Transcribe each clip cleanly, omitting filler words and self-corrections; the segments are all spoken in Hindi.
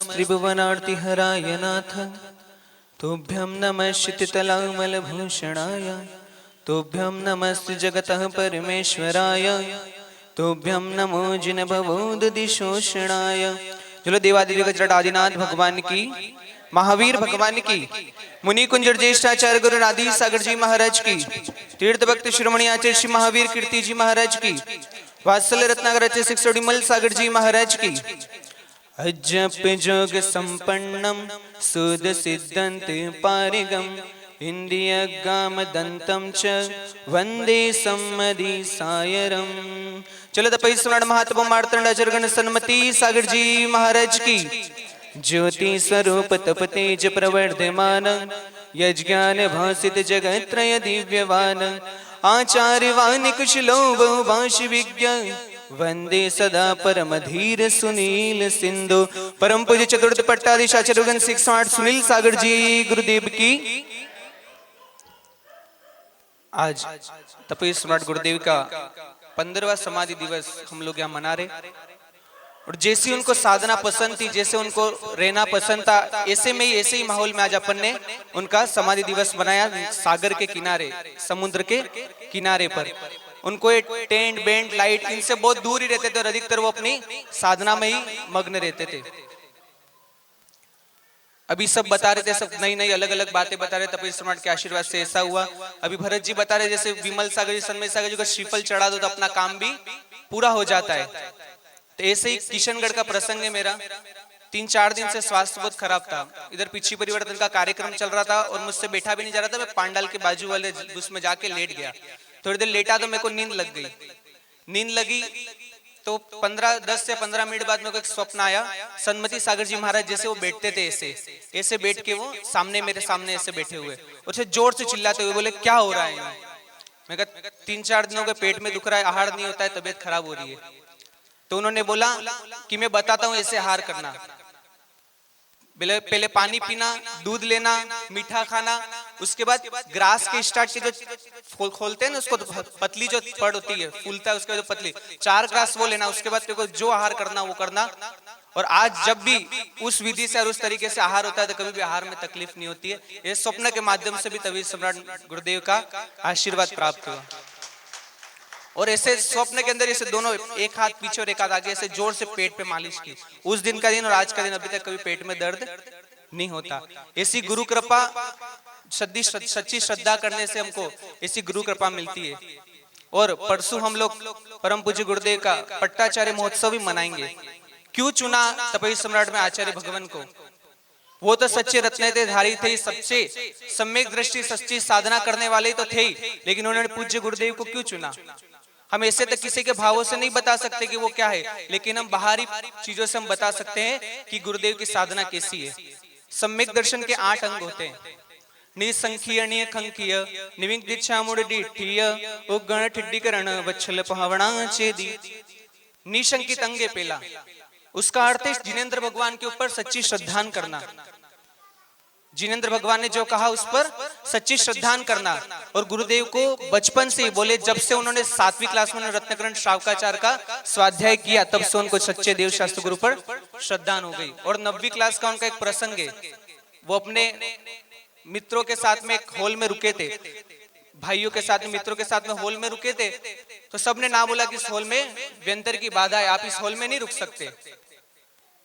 नमस्त्रिभुवनार्तिहराय नाथ तुभ्यं नमः क्षितितलामलभूषणाय तुभ्यं नमस्ते जगतः परमेश्वराय तुभ्यं नमो जिनभवोदधिशोषणाय। चलो देवादिदेव गजरट आदिनाथ भगवान की, महावीर भगवान की, मुनि कुंजर ज्येष्ठाचार्य गुरु राधी सागर जी महाराज की, तीर्थ भक्त शिरोमणि आचार्य श्री महावीर कीर्ति जी महाराज की, वात्सल्य रत्नाकर आचार्य शिक्षोड़ीमल सागर जी महाराज की। अजप जोग संपन्नम सुद सिद्धंत पारिगम इंद्रियगाम दंतम च वंदे सम्मदि सायरम। चलो तपई स्मरण महात्मा मार्तंड अजरगण सन्मति सागर जी महाराज की। ज्योति स्वरूप तप तेज प्रवर्धमान यज्ञान भासित जगत त्रय दिव्यवान आचार्यवान कुशलो बहुभाषि विज्ञ वंदे सदा परम धीर सुनील सिंधु। परम पूज्य चतुर्थ पट्टाधीश आचार्य 608 सुनील सागर जी गुरुदेव की। आज तपस्वी सम्राट गुरुदेव का 15वां समाधि दिवस हम लोग यहाँ मना रहे, और जैसी उनको साधना पसंद थी, जैसे उनको रहना पसंद था, ऐसे ही माहौल में आज अपन ने उनका समाधि दिवस बनाया। सागर के किनारे, समुद्र के किनारे पर उनको एक टेंट बेंट लाइट इनसे बहुत दूर ही रहते थे और अधिकतर वो अपनी साधना में ही मग्न रहते थे। अभी सब बता रहे थे, सब नई नई अलग अलग बातें बता रहे, तपस्वी सम्राट के आशीर्वाद से ऐसा हुआ। अभी भरत जी बता रहे जैसे विमल सागर जी, सन्मय सागर जी को श्रीफल चढ़ा दो तो अपना काम भी पूरा हो जाता है। तो ऐसे ही किशनगढ़ का प्रसंग है मेरा। 3-4 दिन से स्वास्थ्य बहुत खराब था। इधर पिछी परिवर्तन का कार्यक्रम चल रहा था और मुझसे बैठा भी नहीं जा रहा था। मैं पांडाल के बाजू वाले उसमें जाके लेट गया। थोड़ी देर लेटा तो मेरे को नींद लग गई। नींद लगी तो 10 से 15 मिनट बाद मेरे को एक स्वप्न आया। सन्मति सागर जी महाराज जैसे वो बैठते थे, ऐसे बैठ के वो मेरे सामने ऐसे बैठे हुए और जोर से चिल्लाते हुए बोले, क्या हो रहा है? मैं कहा 3-4 दिनों के पेट में दुख रहा है, आहार नहीं होता है, तबीयत खराब हो रही है। तो उन्होंने बोला कि मैं बताता हूं ऐसे आहार करना। पहले पानी पीना, दूध लेना, मीठा खाना, उसके बाद ग्रास के स्टार्ट के जो खोलते हैं ना उसको, पतली जो पड़ होती है फूलता है उसके बाद पतली 4 ग्रास वो लेना। उसके बाद तेरे को जो आहार करना वो करना। और आज जब भी उस विधि से और उस तरीके से आहार होता है तो कभी भी आहार में तकलीफ नहीं होती है। ये स्वप्न के माध्यम से भी तभी सम्राट गुरुदेव का आशीर्वाद प्राप्त हुआ। और ऐसे स्वप्न के अंदर ऐसे दोनों, एक हाथ पीछे और एक हाथ आगे, ऐसे जोर से पेट पे मालिश की। उस दिन का दिन और आज का दिन अभी तक कभी पेट में दर्द नहीं होता। ऐसी गुरु कृपा, सच्ची श्रद्धा करने से हमको ऐसी गुरु कृपा मिलती है। और परसों हम लोग परम पूज्य गुरुदेव का पट्टाचार्य महोत्सव भी मनाएंगे। क्यों चुना तपस्वी सम्राट में आचार्य भगवान को? वो तो सच्चे रत्नधारी थे, सच्चे सम्यक दृष्टि, सच्ची साधना करने वाले तो थे ही, लेकिन उन्होंने पूज्य गुरुदेव को क्यों चुना? हम ऐसे तो किसी के भावों से नहीं बता सकते कि वो क्या है, लेकिन हम बाहरी चीजों से हम बता सकते हैं कि गुरुदेव की साधना कैसी है। सम्यक दर्शन के 8 अंग होते हैं। निसंख्य निखंख्य निविंक्तिच्छामुड़ीठीय उगण ठिड्डीकरण वच्छल पहावणा चेदी। निशंकित अंग पहला, उसका अर्थ है जिनेंद्र भगवान के ऊपर सच्ची श्रद्धान करना। जिनेंद्र भगवान ने जो कहा उस पर सच्ची श्रद्धान करना। और गुरुदेव को बचपन से ही बोले, जब से उन्होंने 7वीं क्लास में रत्नकरण श्रावकाचार्य का स्वाध्याय किया तब से उनको सच्चे देव शास्त्र गुरु पर श्रद्धान हो गई। और 9वीं क्लास का उनका एक प्रसंग है, वो अपने मित्रों के साथ में एक हॉल में रुके थे, भाइयों के साथ में, मित्रों के साथ में हॉल में रुके थे। तो सबने ना बोला कि इस हॉल में व्यंतर की बाधा है, आप इस हॉल में नहीं रुक सकते।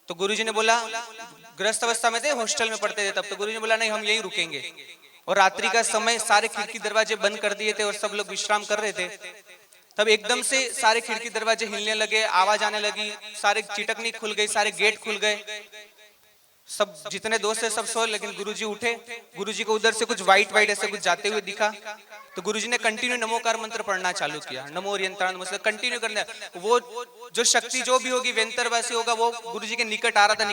तो गुरुजी ने बोला, गृहस्थ अवस्था में थे, हॉस्टल में पढ़ते थे तब, तो गुरुजी ने बोला नहीं हम यहीं रुकेंगे। और रात्रि का समय, सारे खिड़की दरवाजे बंद कर दिए थे और सब लोग विश्राम कर रहे थे। तब एकदम से सारे खिड़की दरवाजे हिलने लगे, आवाज आने लगी, सारे चिटकनी खुल गई, सारे गेट खुल गए। सब जितने दोस्त है सब सोए, लेकिन गुरुजी उठे। गुरुजी को उधर से कुछ व्हाइट ऐसे कुछ जाते हुए दिखा। तो गुरुजी ने कंटिन्यू नमोकार मंत्र पढ़ना चालू किया। नमो ओरियंतान मतलब कंटिन्यू करना। वो जो शक्ति जो भी होगी व्यंतरवासी होगा वो गुरुजी के निकट आ रहा था,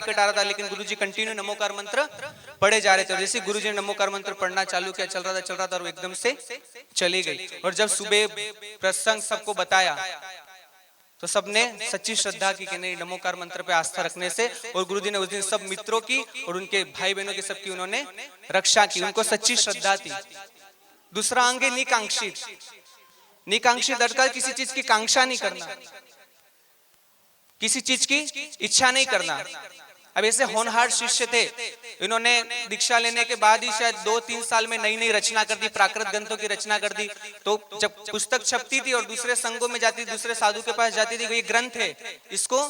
लेकिन गुरुजी कंटिन्यू नमोकार मंत्र पढ़े जा रहे थे। जैसे गुरुजी ने नमोकार मंत्र पढ़ना चालू किया, चल रहा था और एकदम से चली गई। और जब सुबह प्रसंग सबको बताया तो सबने सच्ची श्रद्धा की कि नहीं, नमोकार मंत्र पे आस्था रखने से। और गुरुजी ने उस दिन सब मित्रों की और उनके भाई बहनों की सबकी उन्होंने रक्षा की, उनको सच्ची श्रद्धा थी। दूसरा अंग है निकांक्षित। निकांक्षित अर्थात किसी चीज की कांक्षा नहीं करना, किसी चीज की इच्छा नहीं करना। अब ऐसे होनहार शिष्य थे, इन्होंने दीक्षा लेने के बाद ही शायद 2-3 साल में नई नई रचना कर दी, प्राकृत ग्रंथों की रचना कर दी। तो जब पुस्तक छपती थी और दूसरे संघों में जाती, दूसरे साधु के पास जाती थी, ये ग्रंथ है, इसको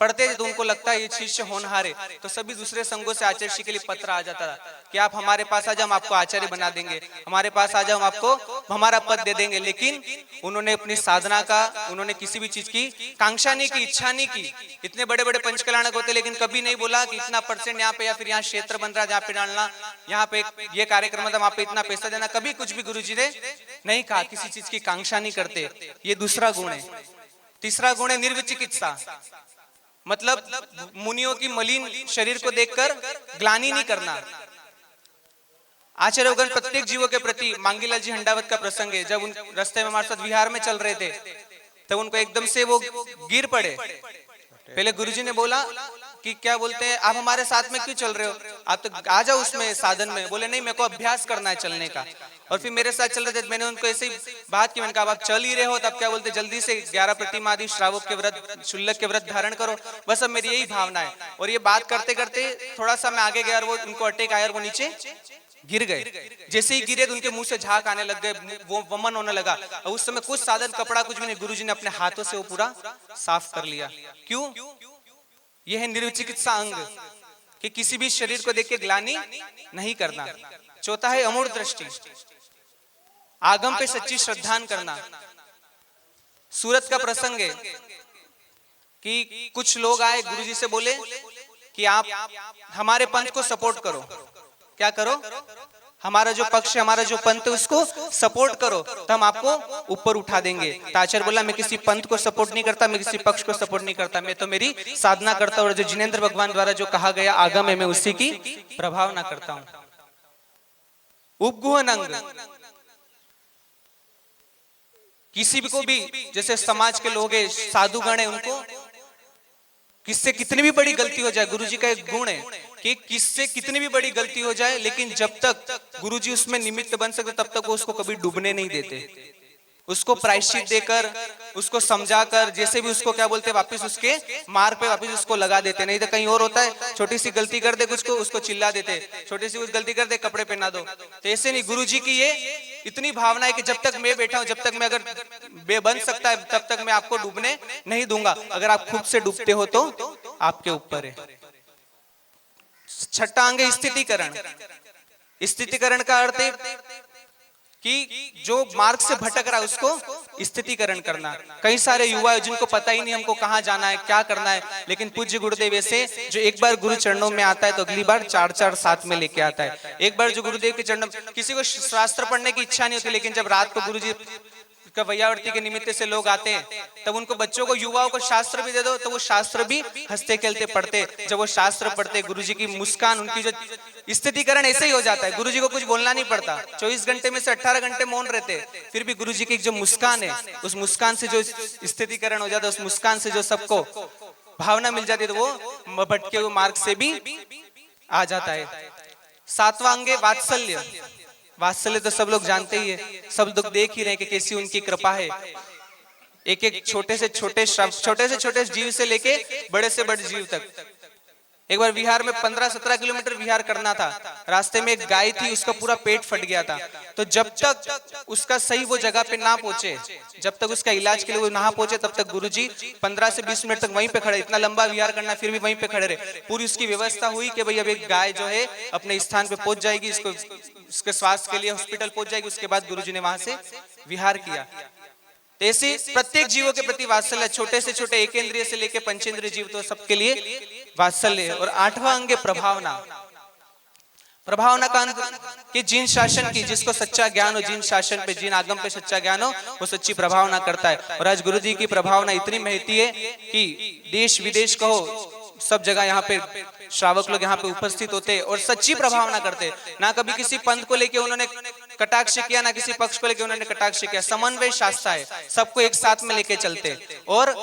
पढ़ते थे तो उनको लगता है ये शिष्य होनहार है, तो सभी दूसरे संघों से आचार्य जी के लिए पत्र आ जाता था कि आप हमारे पास आ जाओ, हम आपको आचार्य बना देंगे, हमारे पास आ जाओ, हम आपको हमारा पद दे देंगे। लेकिन उन्होंने अपनी साधना का, उन्होंने किसी भी चीज की कांक्षा नहीं की, इच्छा नहीं की। इतने बड़े बड़े पंचकल्याणक होते, लेकिन कभी नहीं बोला कि इतना परसेंट यहाँ पे, या फिर यहाँ क्षेत्र बन रहा है, यहाँ पे डालना, यहाँ पे ये कार्यक्रम है, वहां पे इतना पैसा देना, कभी कुछ भी गुरुजी ने नहीं कहा। किसी चीज की कांक्षा नहीं करते, ये दूसरा गुण है। तीसरा गुण है निर्विचिकित्सा, मतलब मुनियों की मलिन शरीर को देखकर ग्लानि नहीं करना। आचार्यगण प्रत्येक जीवों के प्रति, मांगीलाल जी हंडावत का प्रसंग है, जब उन रास्ते में हमारे साथ विहार में चल रहे थे तब उनको एकदम से वो गिर पड़े। पहले गुरुजी ने बोला कि क्या बोलते हैं, आप हमारे साथ में क्यों चल रहे हो, आप तो आ जाओ उसमें साधन में। बोले नहीं, मेरे को अभ्यास करना है चलने का। और फिर मेरे साथ चल रहे थे, मैंने उनको ऐसे ही बात की, मैंने कहा आप चल ही रहे हो, तब क्या बोलते, जल्दी से 11 प्रतिमा आदि श्रावक के व्रत, शुल्लक के व्रत धारण करो। बस अब मेरी यही भावना है। और ये बात करते करते थोड़ा सा मैं आगे गया और वो उनको अटैक आया और वो नीचे गिर गए। जैसे ही गिरे तो उनके मुंह से झाग आने लग गए, वो वमन होने लगा। और उस समय कुछ साधन, कपड़ा कुछ भी नहीं, गुरुजी ने अपने हाथों से वो पूरा साफ कर लिया। क्यों? यह है निर्विचिकित्सा अंग, कि किसी भी शरीर को देख के ग्लानि नहीं करना। चौथा है अमूढ़ दृष्टि, आगम पे सच्ची श्रद्धान करना। सूरत का प्रसंग है कि कुछ लोग आए गुरुजी से, बोले कि आप हमारे पंथ को सपोर्ट करो। क्या करो? हमारा जो पक्ष है, हमारा जो पंथ है, उसको सपोर्ट करो तो हम आपको ऊपर उठा देंगे। तो आचार्य बोला, मैं किसी पंथ को सपोर्ट नहीं करता, मैं किसी पक्ष को सपोर्ट नहीं करता, मैं तो मेरी साधना करता हूँ, और जो जिनेंद्र भगवान द्वारा जो कहा गया आगम है, मैं उसी की प्रभावना करता हूँ। उपगुहन अंग, किसी को भी, जैसे समाज के लोग हैं, साधुगण है, उनको किससे कितनी भी बड़ी गलती हो जाए, गुरुजी का एक गुण है कि किससे कितनी भी बड़ी गलती हो जाए, लेकिन जब तक गुरुजी उसमें निमित्त बन सकते तब तक वो उसको कभी डूबने नहीं देते। उसको प्रायश्चित देकर, उसको समझाकर, जैसे भी उसको क्या बोलते हैं, वापस उसके मार्ग पे वापस उसको लगा देते। नहीं तो कहीं और होता है, छोटी सी गलती कर दे कुछ को, उसको चिल्ला देते, छोटी सी कुछ गलती कर दे, कपड़े पहना दो। तो ऐसे नहीं, गुरुजी की ये इतनी भावना है कि जब तक मैं बैठा हूं, जब तक मैं अगर बन सकता है, तब तक मैं आपको डूबने नहीं दूंगा। अगर आप खुद से डूबते हो तो आपके ऊपर है। छठा अंग स्थितिकरण। स्थितिकरण का अर्थ है कि जो मार्ग से भटक रहा है उसको स्थितिकरण करना। कई सारे युवा है जिनको पता ही नहीं हमको कहाँ जाना है, क्या करना है, लेकिन पूज्य गुरुदेव ऐसे जो एक बार गुरु चरणों में आता है तो अगली बार 4-4 साथ में लेके आता है। एक बार जो गुरुदेव के चरणों, किसी को शास्त्र पढ़ने की इच्छा नहीं होती, लेकिन जब रात को गुरुजी का वैयावर्ती के निमित्त से लोग आते हैं, तब उनको बच्चों को, युवाओं को शास्त्र भी दे दो तो वो शास्त्र भी हंसते खेलते पढ़ते। जब वो शास्त्र पढ़ते, गुरुजी की मुस्कान, उनकी जो स्थितिकरण ऐसे ही हो जाता है। गुरुजी को कुछ बोलना नहीं पड़ता, 24 घंटे में से 18 घंटे मौन रहते, फिर भी गुरुजी की जो मुस्कान है, उस मुस्कान से जो स्थितिकरण हो जाता है, उस मुस्कान से जो सबको भावना मिल जाती है, तो वो भटके हुए मार्ग से भी आ जाता है। सातवां अंग वात्सल्य। वात्सल्य तो सब लोग जानते ही है, सब लोग देख ही रहे कि कैसी उनकी कृपा है। एक एक छोटे से छोटे जीव से लेके बड़े से बड़े जीव तक। एक बार बिहार में 15-17 किलोमीटर बिहार करना था, रास्ते में एक गाय थी, उसका पूरा पेट फट गया था। तो जब तक उसका सही वो जगह पे ना पहुंचे, जब तक उसका इलाज के लिए वो ना पहुंचे, तब तक गुरुजी 15 से 20 मिनट तक वहीं पे खड़े। इतना लंबा बिहार करना, फिर भी वहीं पे खड़े रहे। पूरी उसकी व्यवस्था हुई कि भाई अब एक गाय जो है अपने स्थान पे पहुंच जाएगी, इसके स्वास्थ्य के लिए हॉस्पिटल पहुंच जाएगी। उसके बाद गुरुजी ने वहां से विहार किया। ऐसे प्रत्येक जीवों के प्रति वात्सल्य, छोटे से छोटे एकेंद्रिय से लेके पंचेंद्रिय जीव, तो सबके लिए वात्सल्य है। और आठवां अंग प्रभावना। प्रभावना का कि जिन शासन की, जिसको सच्चा ज्ञान हो, जिन शासन पे, जिन आगम पे सच्चा ज्ञान हो, वो सच्ची प्रभावना करता है। और आज गुरुजी की प्रभावना इतनी महती है कि देश विदेश कहो, सब जगह यहाँ पे श्रावक लोग यहाँ पे उपस्थित होते और सच्ची प्रभावना करते। ना कभी किसी पंथ को लेके उन्होंने कटाक्ष किया, ना किसी पक्ष को लेके उन्होंने कटाक्ष किया। समन्वय शास्त्र है, सबको एक साथ में लेके चलते। और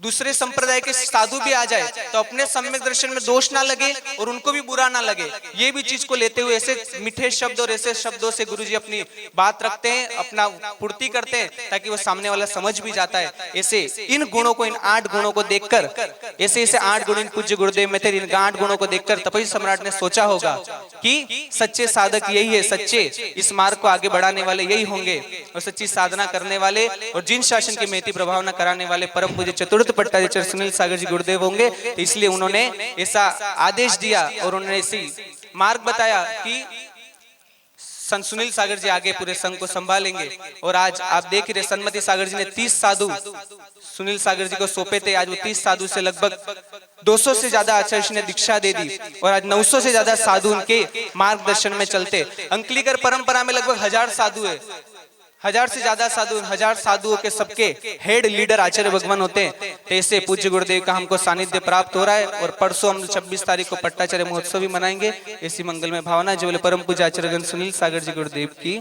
दूसरे संप्रदाय के साधु भी आ जाए तो अपने सम्यक दर्शन में दोष ना लगे और उनको भी बुरा ना लगे, ये भी चीज को लेते हुए ऐसे मीठे शब्द और ऐसे शब्दों से गुरुजी अपनी बात रखते हैं, अपना पूर्ति करते हैं, ताकि वो सामने वाला समझ भी जाता है। ऐसे इन गुणों को, इन 8 गुणों को देखकर, ऐसे ऐसे 8 गुण इन पूज्य गुरुदेव में थे, इन 8 गुणों को देखकर तपस्वी सम्राट ने सोचा होगा कि सच्चे साधक यही है, सच्चे इस मार्ग को आगे बढ़ाने वाले यही होंगे, और सच्ची साधना करने वाले और जिन शासन की महती प्रभावना कराने वाले परम पूज्य चतुर्थ पट्टाचार्य सुनील सागर जी गुरुदेव होंगे। तो इसलिए उन्होंने ऐसा आदेश दिया और उन्होंने ऐसी मार्ग बताया कि संत सुनील सागर जी आगे पूरे संघ को संभालेंगे। और आज आप देख रहे सन्मति सागर जी ने 30 साधु सुनील सागर जी को सौंपे थे। आज वो 30 साधु से लगभग 200 से ज्यादा आचार्य ने दीक्षा दे दी और आज 900 से ज्यादा साधु उनके मार्गदर्शन में चलते। अंकलीकर परंपरा में लगभग 1000 साधु है, 1000 से ज्यादा साधु, 1000 साधुओं के सबके हेड लीडर आचार्य भगवान होते हैं। तो ऐसे पूज्य गुरुदेव का हमको सानिध्य प्राप्त हो रहा है और परसों हम 26 तारीख को पट्टाचार्य महोत्सव भी मनाएंगे। ऐसी मंगलमय भावना जो बोले परम पूज्य आचार्य सुनील सागर जी गुरुदेव की।